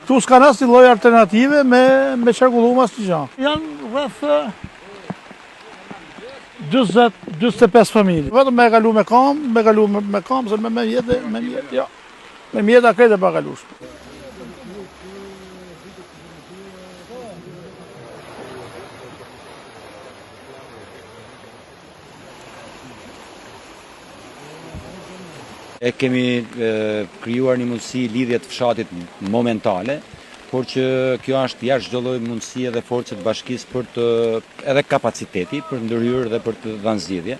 Këtu s'ka asnjë lloj alternative me qarkulluar asnjë gjë. Janë rreth 40-45 familje. Vetëm me kalu me kam, se me mjetë, jo. Me mjetë akret e pa kalushme. E kemi krijuar një mundësi lidhje të fshatit momentale, por që kjo është jashtë çdo lloj mundësie dhe force të bashkisë për të edhe kapaciteti për ndërhyrje dhe për të dhënë zgjidhje.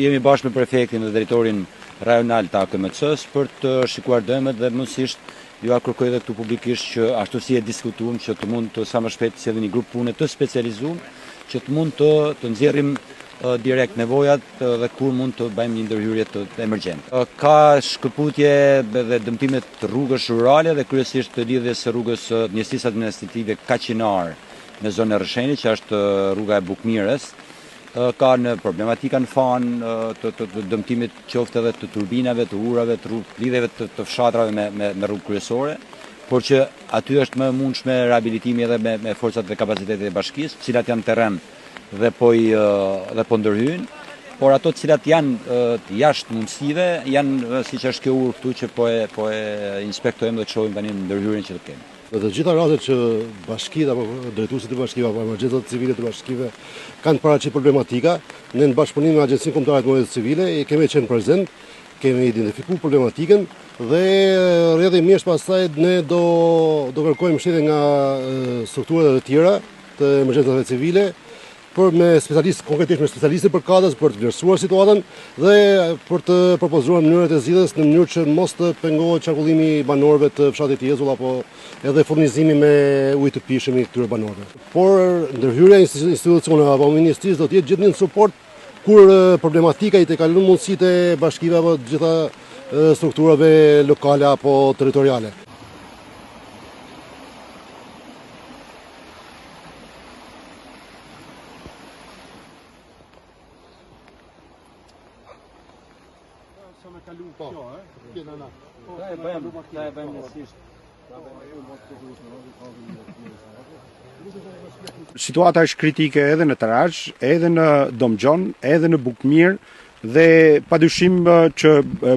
Jemi bashkë me prefektin dhe drejtorin rajonal të AKMC-s për të shikuar dëmet dhe mësisht ju kërkoj edhe këtu publikisht që ashtu si e diskutuam që të mund të sa më shpejt të sjellni një grup pune të specializuar që të mund të nxjerrim direkt nevojat dhe kur mund të bëjmë një ndërhyrje të emergjente. Ka shkëputje dhe dëmtimet të rrugës rurale dhe kryesisht të lidhjes së rrugës njësisë administrative Kaqinar në zonën e Rrëshenit, që është rruga e Bukmirës. Ka në problematika në fan të dëmtimit qoftë edhe të turbinave, të urave, të lidhjeve të fshatrave me rrugë kryesore, por që aty është më mundshme rehabilitimi edhe me forcat dhe kapacitetet e bashkisë, cilat janë terren dhe po ndërhyjnë, por ato cilat janë jashtë mundësive, janë siç është kjo urë këtu që po e inspektojmë dhe të shohim tani ndërhyrjen që të kemi. Në të gjitha rastet që bashkitë apo drejtuesit e bashkive apo emergjencat civile të bashkive kanë paraqitur problematika, ne në bashkëpunim me Agjencinë Kombëtare të Mbështetjes Civile kemi qenë prezent, kemi identifikuar problematikën dhe rrjedhimisht pastaj ne do kërkojmë mbështetje nga strukturat e tjera të emergjencave civile për me specialistë, konkretisht me specialistë për katës, për të vlerësuar situatën dhe për të propozuar mënyrat e zgjidhjes në mënyrë që mos të pengohet qarkullimi i banorëve të fshatit Jezull apo edhe furnizimi me ujë të pishëm i këtyre banorëve. Por ndërhyrja e institucioneve apo ministrisë do të jetë gjithnjë suport kur problematika i të kalon mundësitë e bashkive apo të gjitha strukturave lokale apo territoriale. Situata është kritike edhe në Tarazh, edhe në Domgjon, edhe në Bukmir dhe padyshim që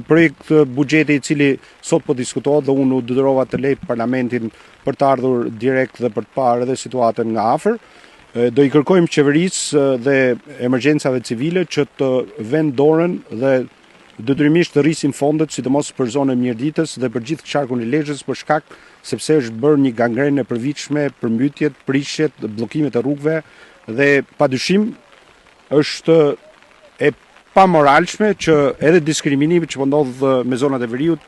projekt buxheti i cili sot po diskutohet dhe unë u detyrova të lej parlamentin për të ardhur direkt dhe për të parë edhe situatën nga afër, do i kërkojmë qeverisë dhe emergjencave civile që të vënë dorën dhe detyrimisht të rrisin fondet, sidomos për zonën Mirditës dhe për gjithë qarkun e Lezhës, për shkak sepse është bërë një gangrenë e përvitshme, përmbytjet, prishjet, bllokimet e rrugëve dhe padyshim është e pamoralshme që edhe diskriminimi që po ndodh me zonat e veriut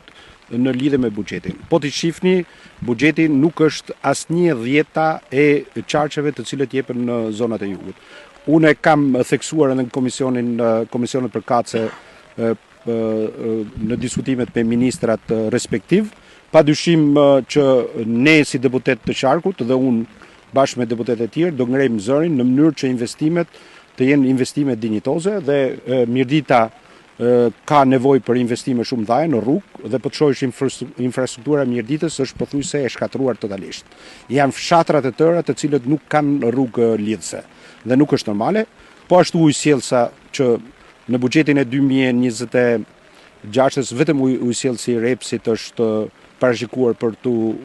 në lidhje me buxhetin. Po ti shihni, buxheti nuk është asnjë dhjeta e qarqeve të cilët jepen në zonat e jugut. Unë kam theksuar edhe në komisionet përkatëse në diskutimet me ministrat respektiv, padyshim që ne si deputet të qarkut dhe unë bashkë me deputetet e tjerë do ngrejmë zërin në mënyrë që investimet të jenë investime dinjitoze dhe Mirdita ka nevojë për investime shumë dhaja në rrugë dhe po të shohësh infrastruktura e Mirditës është pothuajse e shkatruar totalisht. Janë fshatrat e tëra të cilët nuk kanë rrugë lidhëse dhe nuk është normale, po ashtu ujësjellsa që në buxhetin e 2026 vetëm ujësjellsi i Repsit është parashikuar për tu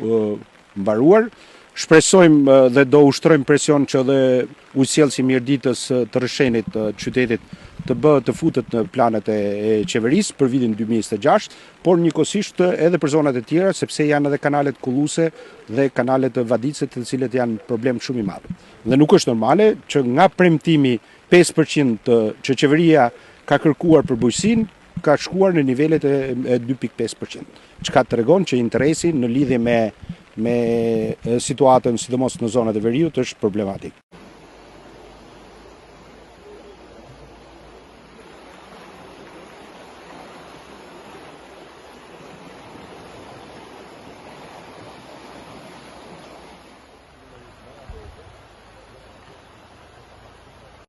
mbaruar. Shpresojmë dhe do ushtrojmë presion që dhe ujësjellsi Mirditës të Rrëshenit qytetit të futet në planet e qeverisë për vitin 2026, por njëkohësisht edhe për zonat e tjera, sepse janë edhe kanalet kulluese dhe kanalet vadice të cilët janë problem shumë i madh. Dhe nuk është normale që nga premtimi 5% që qeveria ka kërkuar për bujqësinë, ka shkuar në nivelet e 2.5%, çka tregon që interesi në lidhje me situatën sidomos në zonat e veriut është problematik.